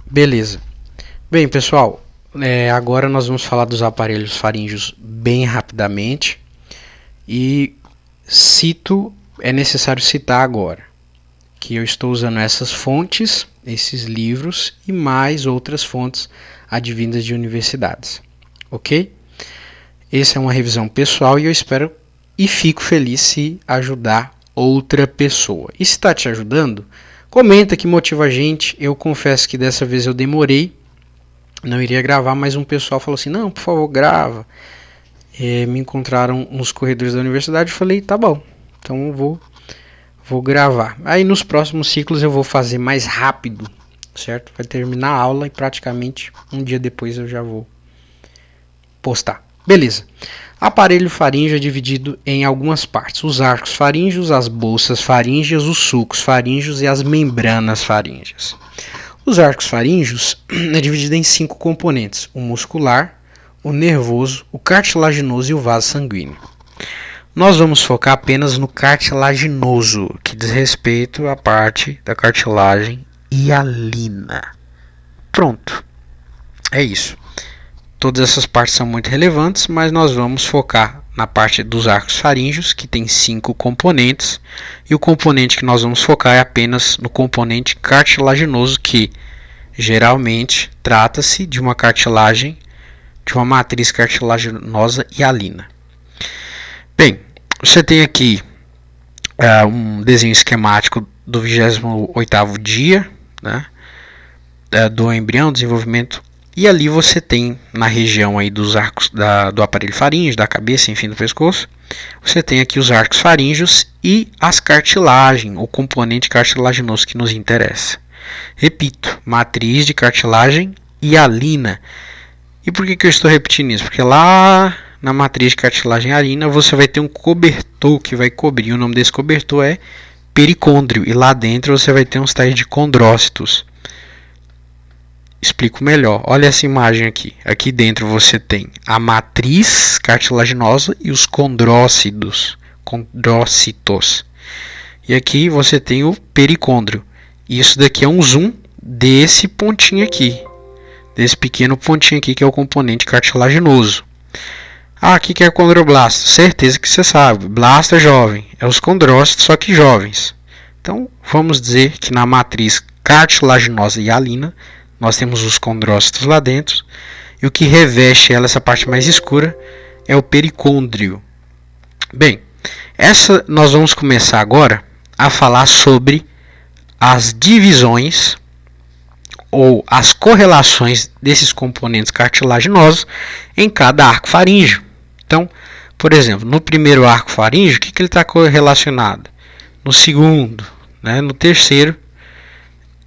Beleza. Bem, pessoal, agora nós vamos falar dos aparelhos faríngeos bem rapidamente e é necessário citar agora que eu estou usando essas fontes, esses livros e mais outras fontes advindas de universidades, ok? Essa é uma revisão pessoal e eu espero e fico feliz se ajudar outra pessoa. E se está te ajudando, comenta que motiva a gente. Eu confesso que dessa vez eu demorei, não iria gravar, mas um pessoal falou assim, não, por favor, grava. Me encontraram nos corredores da universidade e falei, tá bom, então eu vou gravar. Aí nos próximos ciclos eu vou fazer mais rápido, certo? Vai terminar a aula e praticamente um dia depois eu já vou postar. Beleza. Aparelho faríngeo é dividido em algumas partes. Os arcos faríngeos, as bolsas faríngeas, os sulcos faríngeos e as membranas faríngeas. Os arcos faríngeos é dividido em 5 componentes: o muscular, o nervoso, o cartilaginoso e o vaso sanguíneo. Nós vamos focar apenas no cartilaginoso, que diz respeito à parte da cartilagem hialina. Pronto. É isso. Todas essas partes são muito relevantes, mas nós vamos focar na parte dos arcos faríngeos, que tem 5 componentes, e o componente que nós vamos focar é apenas no componente cartilaginoso, que geralmente trata-se de uma cartilagem, de uma matriz cartilaginosa hialina. Bem, você tem aqui um desenho esquemático do 28º dia, né, do embrião, desenvolvimento. E ali você tem, na região aí dos arcos do aparelho faríngeo, da cabeça, enfim, do pescoço, você tem aqui os arcos faríngeos e as cartilagens, o componente cartilaginoso que nos interessa. Repito, matriz de cartilagem hialina. E por que eu estou repetindo isso? Porque lá na matriz de cartilagem hialina você vai ter um cobertor que vai cobrir. O nome desse cobertor é pericôndrio. E lá dentro você vai ter uns tais de condrócitos. Explico melhor. Olha essa imagem aqui. Aqui dentro você tem a matriz cartilaginosa e os condrócitos. E aqui você tem o pericôndrio. Isso daqui é um zoom desse pontinho aqui. Desse pequeno pontinho aqui que é o componente cartilaginoso. Aqui que é condroblasto. Certeza que você sabe. Blasto é jovem. É os condrócitos, só que jovens. Então, vamos dizer que na matriz cartilaginosa hialina nós temos os condrócitos lá dentro, e o que reveste ela, essa parte mais escura, é o pericôndrio. Bem, nós vamos começar agora a falar sobre as divisões ou as correlações desses componentes cartilaginosos em cada arco faríngeo. Então, por exemplo, no primeiro arco faríngeo, o que ele está correlacionado? No segundo, né, no terceiro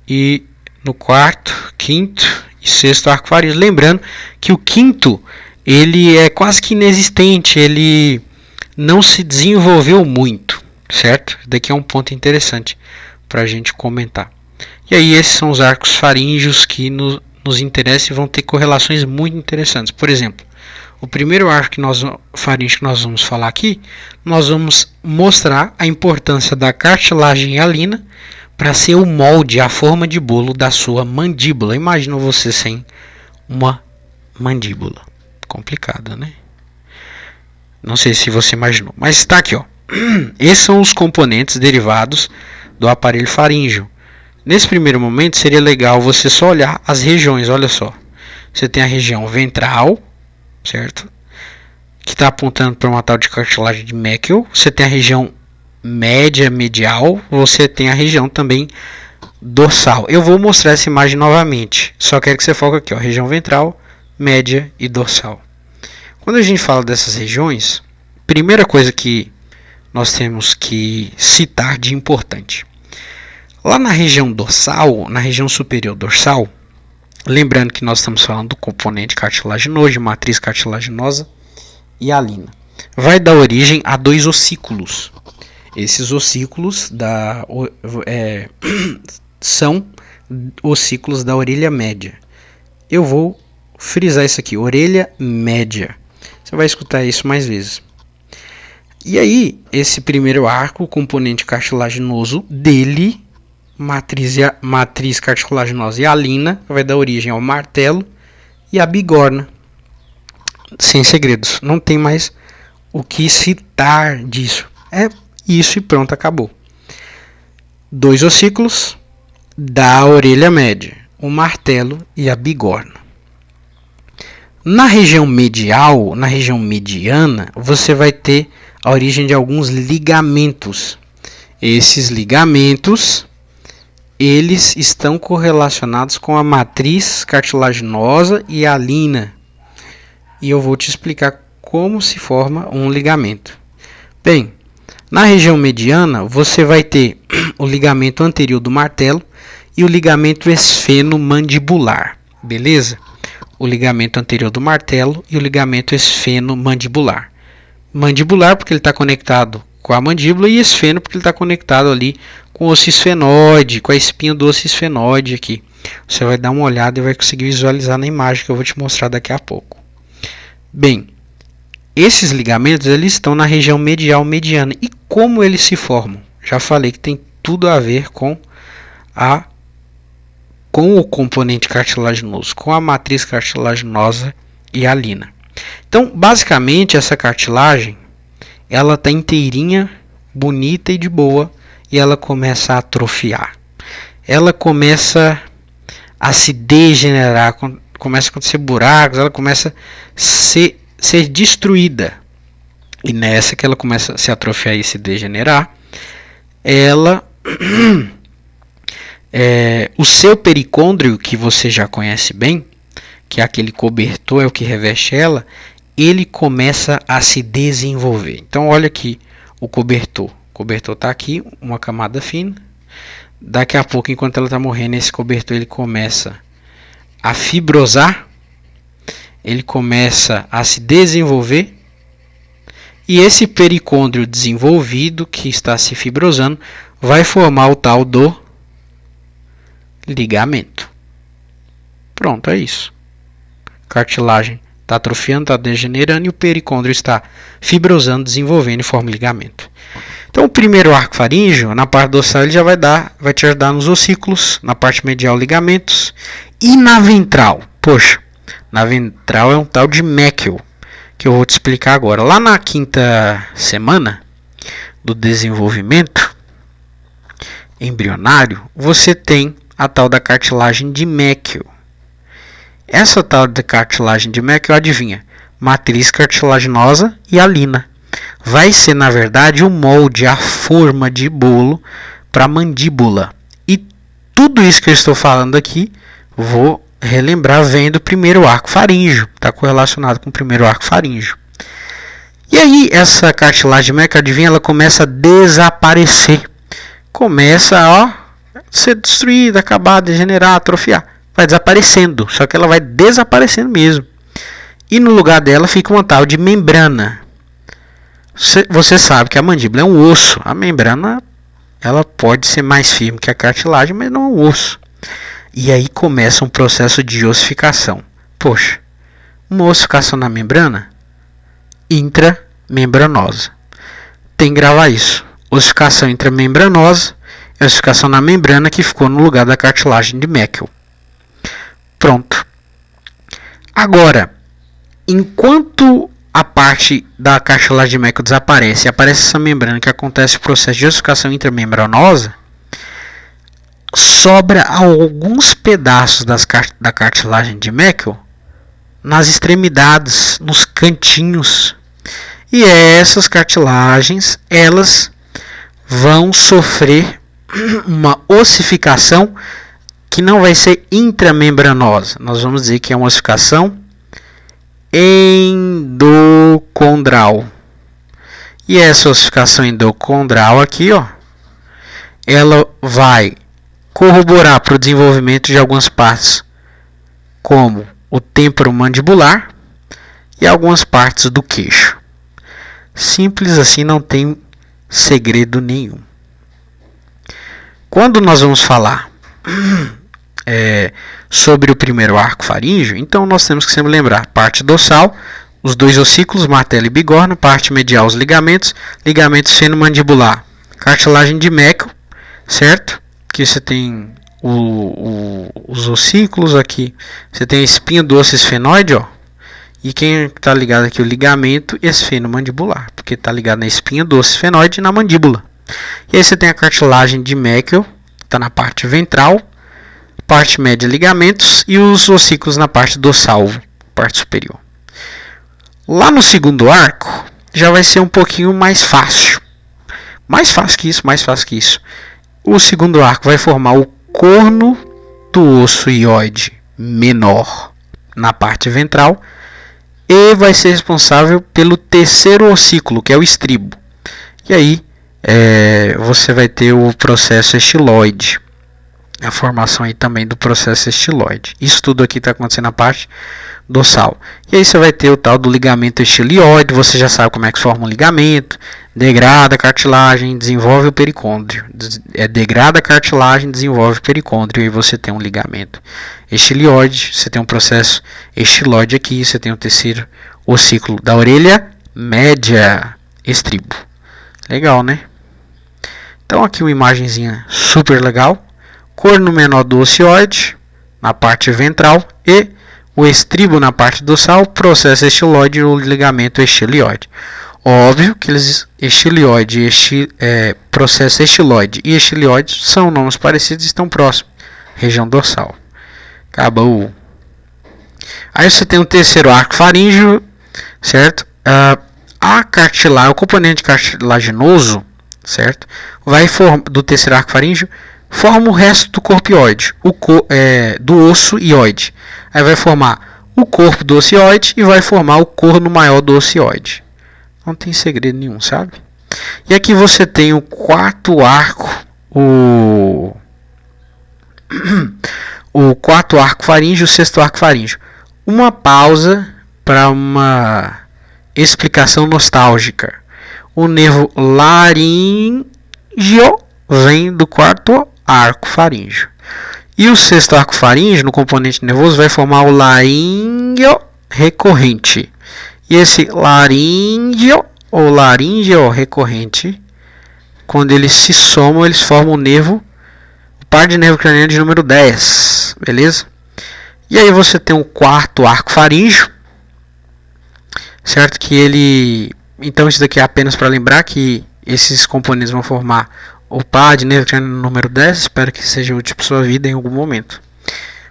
e no quarto, quinto e sexto arco faríngeo. Lembrando que o quinto ele é quase que inexistente, ele não se desenvolveu muito, certo? Daqui é um ponto interessante para a gente comentar. E aí esses são os arcos faríngeos que nos interessam e vão ter correlações muito interessantes. Por exemplo, o primeiro arco faríngeo que nós vamos falar aqui, nós vamos mostrar a importância da cartilagem hialina para ser o molde, a forma de bolo da sua mandíbula. Imagina você sem uma mandíbula. Complicado, né? Não sei se você imaginou, mas está aqui, ó. Esses são os componentes derivados do aparelho faríngeo. Nesse primeiro momento seria legal você só olhar as regiões. Olha só, você tem a região ventral, certo? Que está apontando para uma tal de cartilagem de Meckel. Você tem a região média, medial. Você tem a região também dorsal. Eu vou mostrar essa imagem novamente. Só quero que você foque aqui, ó, região ventral, média e dorsal. Quando a gente fala dessas regiões, primeira coisa que nós temos que citar de importante. Lá na região dorsal, na região superior dorsal, lembrando que nós estamos falando do componente cartilaginoso, de matriz cartilaginosa hialina, vai dar origem a 2 ossículos. Esses ossículos são ossículos da orelha média. Eu vou frisar isso aqui, orelha média. Você vai escutar isso mais vezes. E aí, esse primeiro arco, o componente cartilaginoso dele matriz cartilaginosa hialina, vai dar origem ao martelo e à bigorna. Sem segredos, não tem mais o que citar disso. É isso e pronto, acabou. 2 ossículos da orelha média, o martelo e a bigorna. Na região medial, na região mediana, você vai ter a origem de alguns ligamentos. Esses ligamentos, eles estão correlacionados com a matriz cartilaginosa e hialina. E eu vou te explicar como se forma um ligamento. Bem, na região mediana, você vai ter o ligamento anterior do martelo e o ligamento esfenomandibular, beleza? O ligamento anterior do martelo e o ligamento esfenomandibular. Mandibular porque ele está conectado com a mandíbula e esfeno porque ele está conectado ali com o osso esfenoide, com a espinha do osso esfenoide aqui. Você vai dar uma olhada e vai conseguir visualizar na imagem que eu vou te mostrar daqui a pouco. Bem, esses ligamentos eles estão na região medial mediana. E como eles se formam? Já falei que tem tudo a ver com o componente cartilaginoso, com a matriz cartilaginosa hialina. Então, basicamente, essa cartilagem, ela está inteirinha, bonita e de boa, e ela começa a atrofiar. Ela começa a se degenerar, começa a acontecer buracos, ela começa a ser destruída. E nessa que ela começa a se atrofiar e se degenerar, ela... o seu pericôndrio, que você já conhece bem, que é aquele cobertor, é o que reveste ela, ele começa a se desenvolver. Então olha aqui o cobertor. O cobertor está aqui, uma camada fina. Daqui a pouco, enquanto ela está morrendo, esse cobertor ele começa a fibrosar, ele começa a se desenvolver. E esse pericôndrio desenvolvido, que está se fibrosando, vai formar o tal do ligamento. Pronto, é isso. Cartilagem está atrofiando, está degenerando e o pericôndrio está fibrosando, desenvolvendo e forma ligamento. Então, o primeiro arco faríngeo, na parte dorsal, ele já vai te ajudar nos ossículos, na parte medial, ligamentos, e na ventral. Poxa, na ventral é um tal de Meckel, que eu vou te explicar agora. Lá na 5ª semana do desenvolvimento embrionário, você tem a tal da cartilagem de Meckel. Essa tal da cartilagem de Meckel, adivinha? Matriz cartilaginosa hialina. Vai ser, na verdade, o molde, a forma de bolo para a mandíbula. E tudo isso que eu estou falando aqui, vou relembrar, vem do primeiro arco faríngeo. Está correlacionado com o primeiro arco faríngeo. E aí, essa cartilagem de Meckel, adivinha? Ela começa a desaparecer. Começa a ser destruída, acabar, degenerar, atrofiar. Vai desaparecendo, só que ela vai desaparecendo mesmo. E no lugar dela fica uma tal de membrana. Você sabe que a mandíbula é um osso. A membrana, ela pode ser mais firme que a cartilagem, mas não é um osso. E aí começa um processo de ossificação. Poxa, uma ossificação na membrana intramembranosa. Tem que gravar isso. Ossificação intramembranosa é ossificação na membrana que ficou no lugar da cartilagem de Meckel. Pronto. Agora, enquanto a parte da cartilagem de Meckel desaparece e aparece essa membrana que acontece o processo de ossificação intramembranosa, sobra alguns pedaços da cartilagem de Meckel nas extremidades, nos cantinhos. E essas cartilagens, elas vão sofrer uma ossificação que não vai ser intramembranosa. Nós vamos dizer que é uma ossificação endocondral. E essa ossificação endocondral aqui, ó, ela vai corroborar para o desenvolvimento de algumas partes, como o temporomandibular e algumas partes do queixo. Simples assim, não tem segredo nenhum. Quando nós vamos falar sobre o primeiro arco faríngeo, então nós temos que sempre lembrar parte dorsal, os 2 ossículos, martelo e bigorna, parte medial, os ligamentos, ligamento senomandibular, cartilagem de Meckel, certo? Aqui você tem os ossículos, aqui você tem a espinha do osso esfenoide, ó. E quem está ligado aqui? O ligamento esfenomandibular, porque está ligado na espinha do osso esfenoide e na mandíbula. E aí você tem a cartilagem de Meckel, está na parte ventral, parte média ligamentos e os ossículos na parte dorsal, parte superior. Lá no segundo arco já vai ser um pouquinho mais fácil. Mais fácil que isso. O segundo arco vai formar o corno do osso hioide menor na parte ventral e vai ser responsável pelo terceiro ossículo, que é o estribo. E aí você vai ter o processo estiloide, a formação aí também do processo estiloide. Isso tudo aqui está acontecendo na parte dorsal. E aí você vai ter o tal do ligamento estilioide, você já sabe como é que forma um ligamento, degrada a cartilagem, desenvolve o pericôndrio. Degrada a cartilagem, desenvolve o pericôndrio, e aí você tem um ligamento estilioide, você tem um processo estiloide aqui, você tem o terceiro ossículo da orelha média, estribo. Legal, né? Então aqui uma imagenzinha super legal. Corno menor do ossioide na parte ventral e o estribo na parte dorsal, processo estiloide e o ligamento estilioide. Óbvio que eles processo estiloide e estilioide são nomes parecidos e estão próximos. Região dorsal. Acabou. Aí você tem o terceiro arco faríngeo, certo? A cartilagem, o componente cartilaginoso, certo? Do terceiro arco faríngeo forma o resto do corpo hioide, do osso hioide. Aí vai formar o corpo do osso hioide e vai formar o corno maior do osso hioide. Não tem segredo nenhum, sabe? E aqui você tem o quarto arco, o quarto arco faríngeo, o sexto arco faríngeo. Uma pausa para uma explicação nostálgica. O nervo laríngeo vem do quarto arco faríngeo. E o sexto arco faríngeo, no componente nervoso, vai formar o laríngeo recorrente. E esse laríngeo ou laríngeo recorrente, quando eles se somam, eles formam o par de nervo craniano de número 10. Beleza? E aí você tem o quarto arco faríngeo, certo? Então isso daqui é apenas para lembrar que esses componentes vão formar o par de nervo craniano número 10, espero que seja útil para sua vida em algum momento.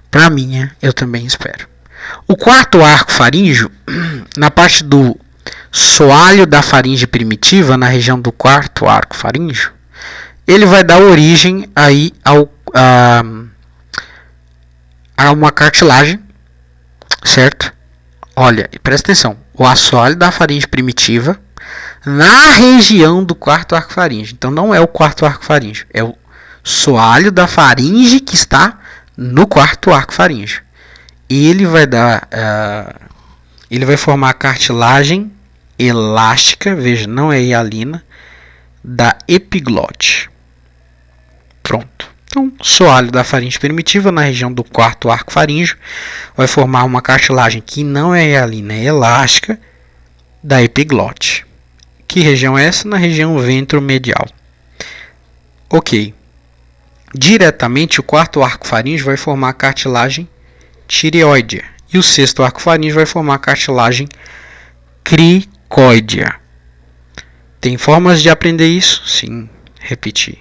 Para minha, eu também espero. O quarto arco faríngeo, na parte do soalho da faringe primitiva, na região do quarto arco faríngeo, ele vai dar origem aí a uma cartilagem, certo? Olha, presta atenção. O assoalho da faringe primitiva na região do quarto arco faríngeo. Então não é o quarto arco faríngeo, é o soalho da faringe que está no quarto arco faríngeo. Ele vai formar a cartilagem elástica, veja, não é hialina, da epiglote. Pronto. Então, soalho da faringe primitiva na região do quarto arco faríngeo vai formar uma cartilagem que não é hialina, é elástica, da epiglote. Que região é essa? Na região ventromedial. Ok. Diretamente, o quarto arco faríngeo vai formar a cartilagem tireoidea. E o sexto arco faríngeo vai formar a cartilagem cricoidea. Tem formas de aprender isso? Sim, repetir.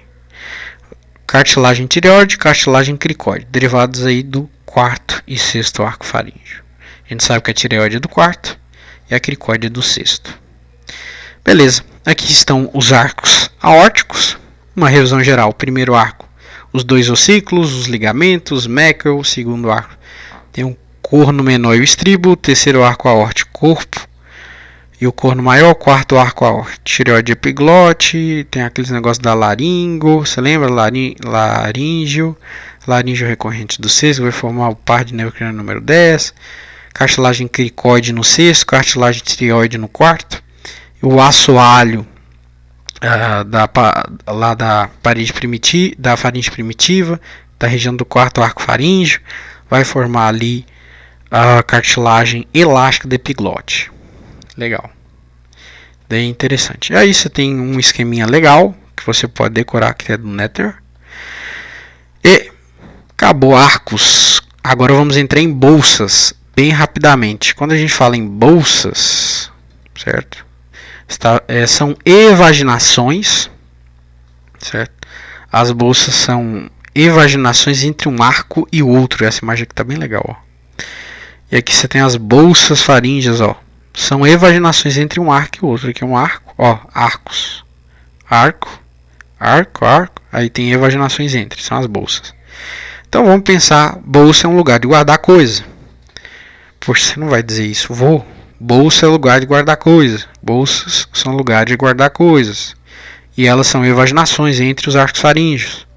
Cartilagem tireoide, cartilagem cricoide, derivados aí do quarto e sexto arco faríngeo. A gente sabe que a tireoide é do quarto e a cricoide é do sexto. Beleza, aqui estão os arcos aórticos, uma revisão geral. Primeiro arco, os dois ossículos, os ligamentos, Meckel. Segundo arco, tem um corno menor e o estribo. Terceiro arco aórtico, corpo e o corno maior. Quarto arco aórtico, tireoide e epiglote. Tem aqueles negócios da laringo, você lembra? Laríngeo recorrente do sexto, vai formar o par de nervo craniano número 10. Cartilagem cricoide no sexto, cartilagem tireoide no quarto. O assoalho da faringe primitiva, da região do quarto arco faríngeo, vai formar ali a cartilagem elástica da epiglote. Legal. Bem interessante. Aí você tem um esqueminha legal que você pode decorar, que é do Nether. E acabou arcos. Agora vamos entrar em bolsas bem rapidamente. Quando a gente fala em bolsas, certo? São evaginações, certo? As bolsas são evaginações entre um arco e outro. Essa imagem aqui está bem legal, ó. E aqui você tem as bolsas faríngeas, ó. São evaginações entre um arco e outro. Aqui é um arco, ó, arcos. Arco, arco, arco. Aí tem evaginações entre, são as bolsas. Então vamos pensar, bolsa é um lugar de guardar coisa. Poxa, você não vai dizer isso, vou. Bolsa é lugar de guardar coisas. Bolsas são lugar de guardar coisas. E elas são evaginações entre os arcos faríngeos.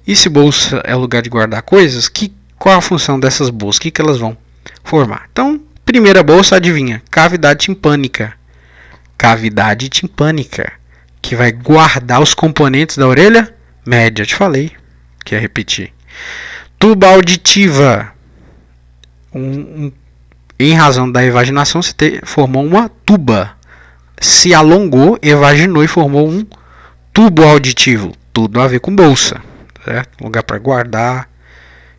E se bolsa é lugar de guardar coisas, qual a função dessas bolsas? O que elas vão formar? Então, primeira bolsa, adivinha? Cavidade timpânica. Cavidade timpânica, que vai guardar os componentes da orelha média. Te falei que ia repetir. Tuba auditiva. Em razão da evaginação, você formou uma tuba. Se alongou, evaginou e formou um tubo auditivo. Tudo a ver com bolsa, certo? Lugar para guardar,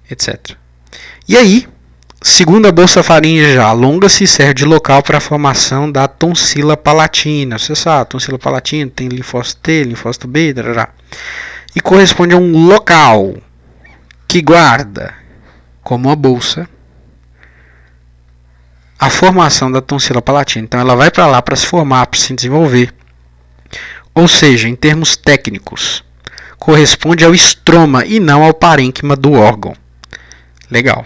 etc. E aí, segunda bolsa faríngea, alonga-se e serve de local para a formação da tonsila palatina. Você sabe, a tonsila palatina tem linfócito T, linfócito B, e corresponde a um local que guarda, como a bolsa, a formação da tonsila palatina. Então ela vai para lá para se formar, para se desenvolver. Ou seja, em termos técnicos, corresponde ao estroma e não ao parênquima do órgão. Legal.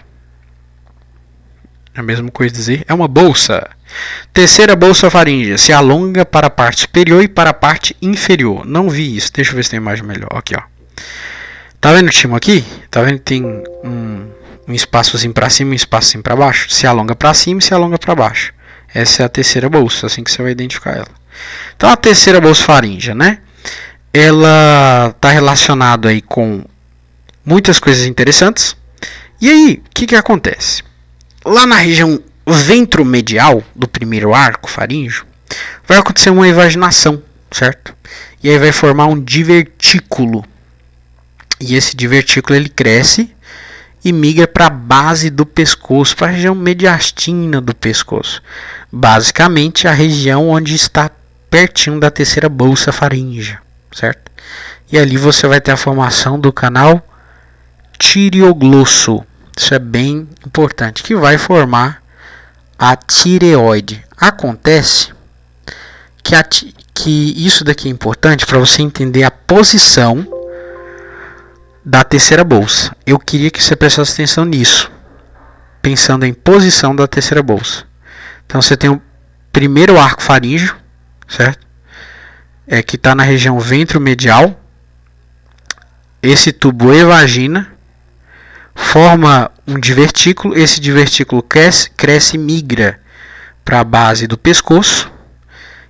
É a mesma coisa dizer, é uma bolsa. Terceira bolsa faríngea, se alonga para a parte superior e para a parte inferior. Não vi isso, deixa eu ver se tem imagem melhor. Aqui, ó. Tá vendo o timo aqui? Tá vendo que tem um espaçozinho para cima e um espaçozinho para baixo? Se alonga para cima e se alonga para baixo. Essa é a terceira bolsa, assim que você vai identificar ela. Então a terceira bolsa faríngea, né? Ela está relacionada aí com muitas coisas interessantes. E aí, o que acontece? Lá na região ventromedial do primeiro arco faríngeo, vai acontecer uma evaginação, certo? E aí vai formar um divertículo. E esse divertículo ele cresce e migra para a base do pescoço, para a região mediastina do pescoço. Basicamente a região onde está pertinho da terceira bolsa faríngea, certo? E ali você vai ter a formação do canal tireoglosso. Isso é bem importante, que vai formar a tireoide. Acontece que isso daqui é importante para você entender a posição da terceira bolsa. Eu queria que você prestasse atenção nisso, pensando em posição da terceira bolsa. Então você tem o primeiro arco faríngeo, certo? Que está na região ventromedial. Esse tubo evagina, forma um divertículo. Esse divertículo cresce e migra para a base do pescoço.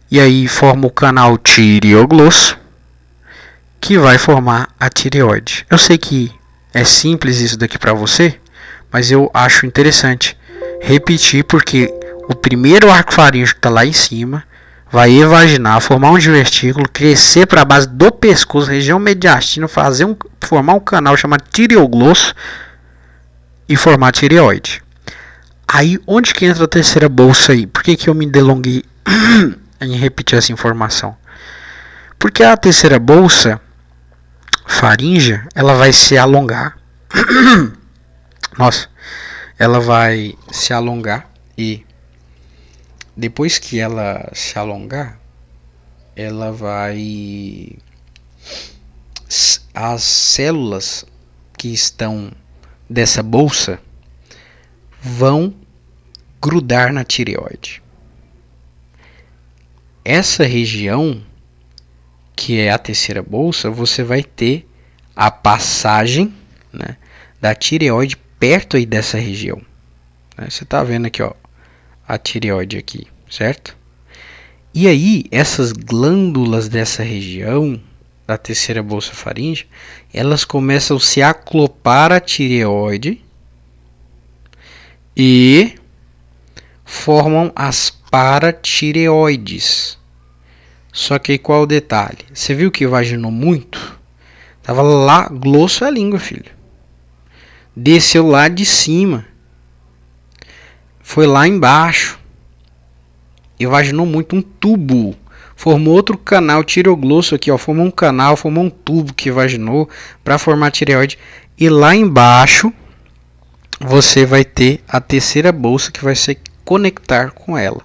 E aí forma o canal tireoglosso, que vai formar a tireoide. Eu sei que é simples isso daqui para você, mas eu acho interessante repetir, porque o primeiro arco faríngeo que está lá em cima vai evaginar, formar um divertículo, crescer para a base do pescoço, região mediastina, formar um canal chamado tireoglosso e formar a tireoide. Aí, onde que entra a terceira bolsa aí? Por que eu me delonguei em repetir essa informação? Porque a terceira bolsa faríngea, ela vai se alongar. Nossa, ela vai se alongar e depois que ela se alongar, ela vai, as células que estão dessa bolsa vão grudar na tireoide. Essa região, que é a terceira bolsa, você vai ter a passagem, né, da tireoide perto aí dessa região. Você está vendo aqui, ó, a tireoide aqui, certo? E aí, essas glândulas dessa região da terceira bolsa faríngea, elas começam a se acoplar à tireoide e formam as paratireoides. Só que aí qual é o detalhe? Você viu que evaginou muito? Tava lá, glosso é a língua, filho. desceu lá de cima, foi lá embaixo, evaginou muito, um tubo, formou outro canal tireoglosso aqui, ó, formou um canal, formou um tubo que evaginou para formar a tireoide, e lá embaixo você vai ter a terceira bolsa que vai se conectar com ela.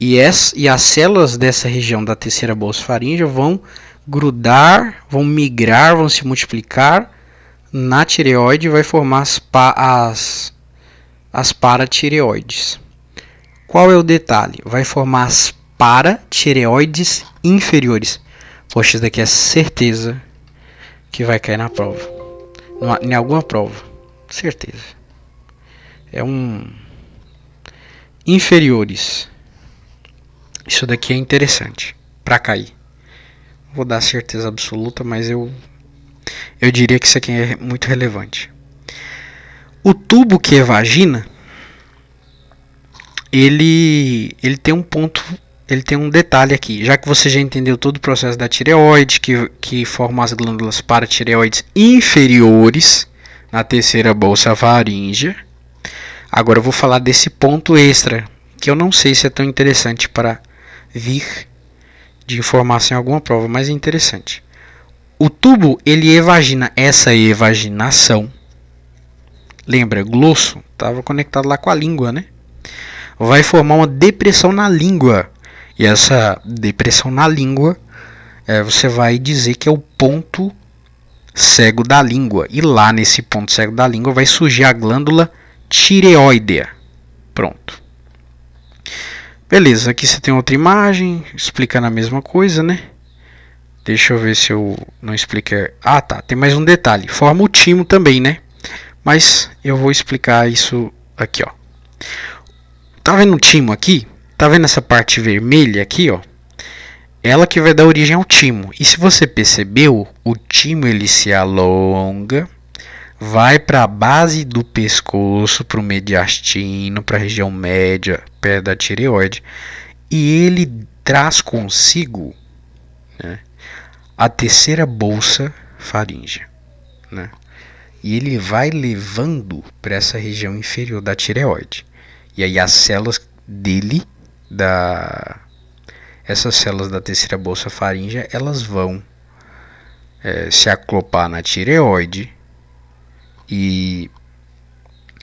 E as células dessa região da terceira bolsa faríngea vão grudar, vão migrar, vão se multiplicar na tireoide e vai formar as paratireoides. Qual é o detalhe? Vai formar as paratireoides inferiores. Poxa, isso daqui é certeza que vai cair na prova. Em alguma prova. Certeza. É um... inferiores. Isso daqui é interessante para cair. Vou dar certeza absoluta, mas eu diria que isso aqui é muito relevante. O tubo que evagina, ele tem um ponto, ele tem um detalhe aqui. Já que você já entendeu todo o processo da tireoide, que forma as glândulas paratireoides inferiores na terceira bolsa faríngea, agora eu vou falar desse ponto extra, que eu não sei se é tão interessante para vir de informação em alguma prova, mas é interessante. O tubo, ele evagina, essa evaginação, lembra, glosso, estava conectado lá com a língua, né? Vai formar uma depressão na língua, e essa depressão na língua, você vai dizer que é o ponto cego da língua, e lá nesse ponto cego da língua vai surgir a glândula tireoidea. Pronto. Beleza, aqui você tem outra imagem explicando a mesma coisa, né? Deixa eu ver se eu não expliquei. Ah, tá. Tem mais um detalhe. Forma o timo também, né? Mas eu vou explicar isso aqui, ó. Tá vendo o timo aqui? Tá vendo essa parte vermelha aqui, ó? Ela que vai dar origem ao timo. E se você percebeu, o timo ele se alonga, vai para a base do pescoço, para o mediastino, para a região média, perto da tireoide, e ele traz consigo, né, a terceira bolsa faríngea, né, e ele vai levando para essa região inferior da tireoide, e aí as células dele, essas células da terceira bolsa faríngea, elas vão se acoplar na tireoide e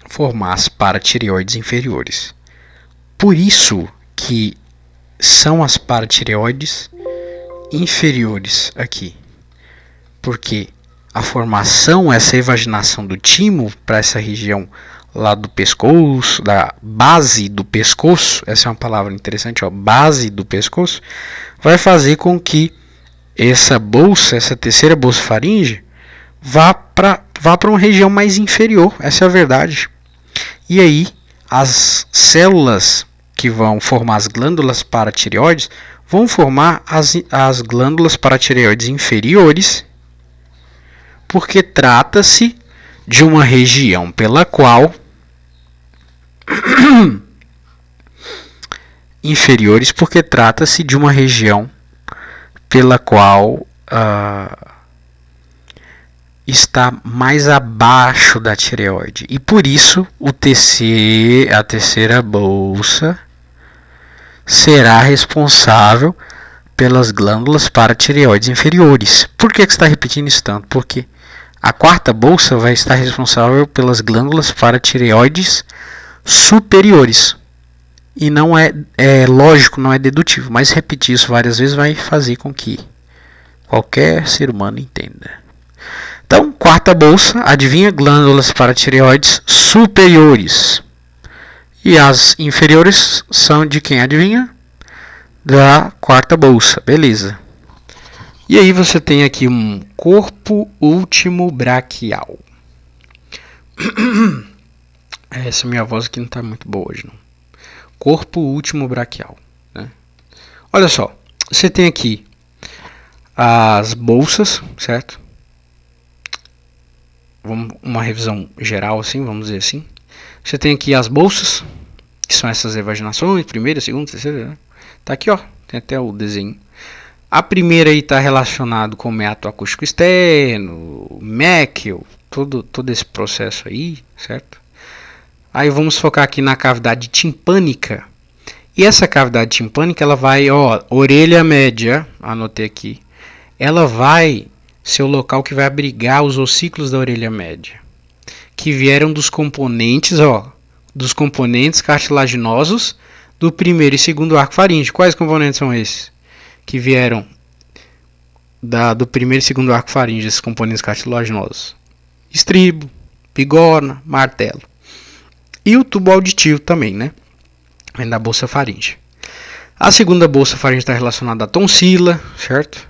formar as paratireoides inferiores. Por isso que são as paratireoides inferiores aqui, porque a formação, essa evaginação do timo para essa região lá do pescoço, da base do pescoço, essa é uma palavra interessante, ó, base do pescoço, vai fazer com que essa bolsa, essa terceira bolsa faríngea, vá para uma região mais inferior, essa é a verdade. E aí, as células que vão formar as glândulas paratireoides vão formar as glândulas paratireoides inferiores, porque trata-se de uma região pela qual inferiores, porque trata-se de uma região pela qual está mais abaixo da tireoide, e por isso a terceira bolsa será responsável pelas glândulas paratireoides inferiores. Por que você está repetindo isso tanto? Porque a quarta bolsa vai estar responsável pelas glândulas paratireoides superiores. E não é lógico, não é dedutivo, mas repetir isso várias vezes vai fazer com que qualquer ser humano entenda. Então, quarta bolsa, adivinha, glândulas paratireoides superiores. E as inferiores são de quem, adivinha? Da quarta bolsa, beleza. E aí você tem aqui um corpo último braquial. Essa minha voz aqui não está muito boa hoje, não. Corpo último braquial, né? Olha só, você tem aqui as bolsas, certo? Uma revisão geral, assim, vamos dizer assim. Você tem aqui as bolsas, que são essas evaginações, primeira, segunda, terceira, né? Tá aqui, ó, tem até o desenho. A primeira aí está relacionado com o meato acústico externo, Meckel, todo esse processo aí, certo? Aí vamos focar aqui na cavidade timpânica. E essa cavidade timpânica, ela vai, orelha média, anotei aqui. Ela vai ser o local que vai abrigar os ossículos da orelha média, que vieram dos componentes, dos componentes cartilaginosos do primeiro e segundo arco faríngeo. Quais componentes são esses? Que vieram do primeiro e segundo arco faríngeo, esses componentes cartilaginosos. Estribo, bigorna, martelo. E o tubo auditivo também, né? Vem da bolsa faríngea. A segunda bolsa faríngea está relacionada à tonsila, certo?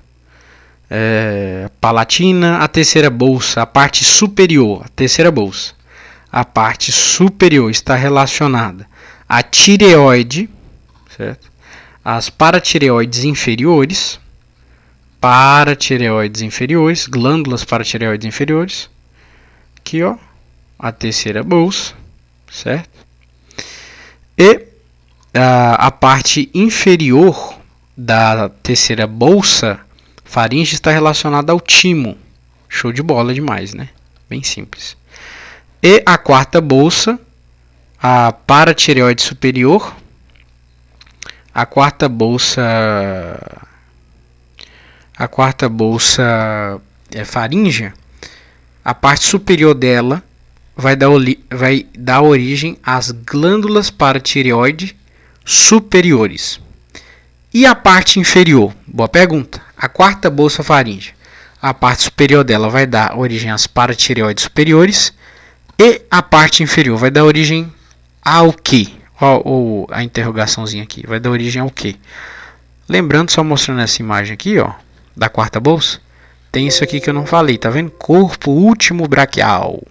Palatina. A terceira bolsa, a parte superior, a parte superior está relacionada à tireoide, certo? As paratireoides inferiores, glândulas paratireoides inferiores. Aqui, a terceira bolsa, certo? E a parte inferior da terceira bolsa faríngea está relacionada ao timo. Show de bola demais, né? Bem simples. E a quarta bolsa, a paratireoide superior. A quarta bolsa faríngea, a parte superior dela vai dar origem às glândulas paratireoide superiores. E a parte inferior? Boa pergunta. A quarta bolsa faríngea, a parte superior dela vai dar origem às paratireoides superiores. E a parte inferior vai dar origem ao quê? Ou a interrogaçãozinha aqui. Vai dar origem ao quê? Lembrando, só mostrando essa imagem aqui, da quarta bolsa. Tem isso aqui que eu não falei, tá vendo? Corpo último braquial.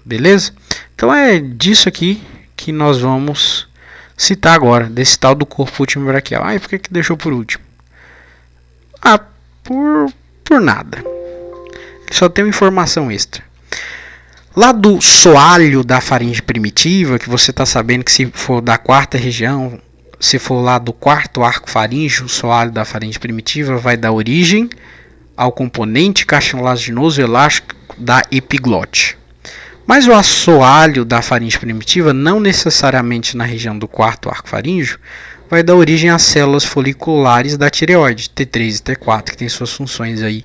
Beleza? Então é disso aqui que nós vamos citar agora, desse tal do corpo último braquial. E por que deixou por último? Por nada. Ele só tem uma informação extra. Lá do soalho da faringe primitiva, que você está sabendo que se for da quarta região, se for lá do quarto arco faríngeo, o soalho da faringe primitiva vai dar origem ao componente cartilaginoso elástico da epiglote. Mas o assoalho da faringe primitiva, não necessariamente na região do quarto arco faríngeo, vai dar origem às células foliculares da tireoide, T3 e T4, que tem suas funções aí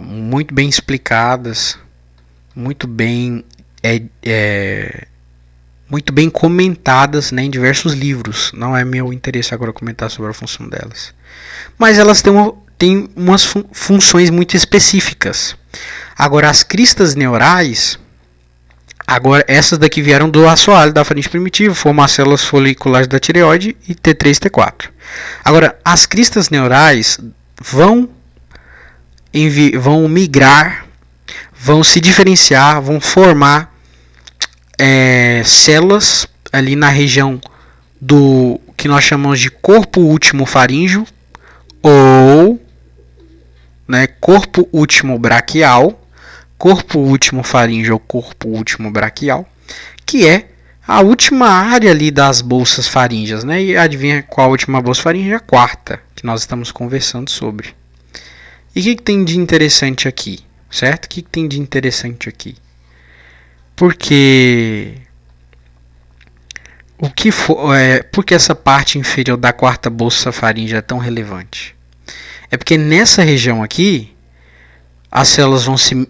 muito bem explicadas, muito bem comentadas, né, em diversos livros. Não é meu interesse agora comentar sobre a função delas. Mas elas têm umas funções muito específicas. Agora, as cristas neurais, essas daqui vieram do assoalho da faringe primitiva, formam as células foliculares da tireoide e T3 e T4. Agora, as cristas neurais vão migrar, vão se diferenciar, vão formar células ali na região do que nós chamamos de corpo último faríngeo ou, né, corpo último braquial, corpo último faríngeo ou corpo último braquial, que é a última área ali das bolsas faríngeas, né? E adivinha qual a última bolsa faríngea? A quarta, que nós estamos conversando sobre. E o que tem de interessante aqui, certo? O que tem de interessante aqui? Porque porque essa parte inferior da quarta bolsa faríngea é tão relevante? É porque nessa região aqui, as células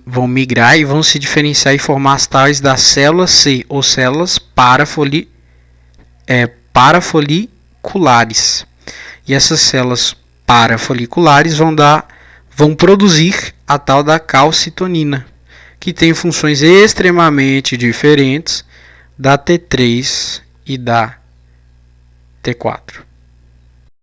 vão migrar e vão se diferenciar e formar as tais das células C, ou células parafoliculares. E essas células parafoliculares vão produzir a tal da calcitonina, que tem funções extremamente diferentes da T3 e da T4.